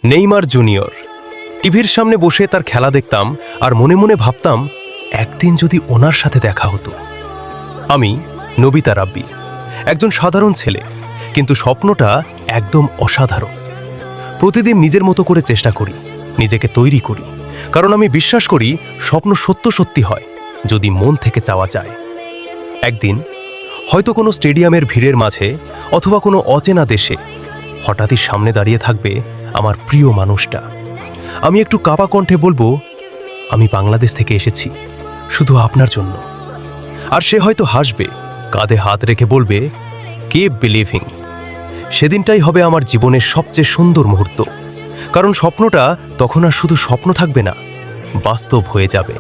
Neymar junior. টিভির সামনে বসে তার খেলা দেখতাম আর মনে মনে ভাবতাম একদিন যদি ওনার সাথে দেখা হতো। আমি নবিতা রাব্বি, একজন সাধারণ ছেলে, কিন্তু স্বপ্নটা একদম অসাধারণ। প্রতিদিন নিজের মতো করে চেষ্টা করি, নিজেকে তৈরি করি, কারণ আমি বিশ্বাস করি স্বপ্ন সত্যি হয় যদি মন থেকে চাওয়া যায়। একদিন হয়তো কোনো স্টেডিয়ামের ভিড়ের মাঝে অথবা কোনো অচেনা দেশে হঠাৎই সামনে দাঁড়িয়ে থাকবে আমার প্রিয় মানুষটা। আমি একটু কাঁপা কণ্ঠে বলবো, আমি বাংলাদেশ থেকে এসেছি শুধু আপনার জন্য। আর সে হয়তো হাসবে, কাঁধে হাত রেখে বলবে, কিপ বিলিভিং। সেদিনটাই হবে আমার জীবনের সবচেয়ে সুন্দর মুহূর্ত, কারণ স্বপ্নটা তখন আর শুধু স্বপ্ন থাকবে না, বাস্তব হয়ে যাবে।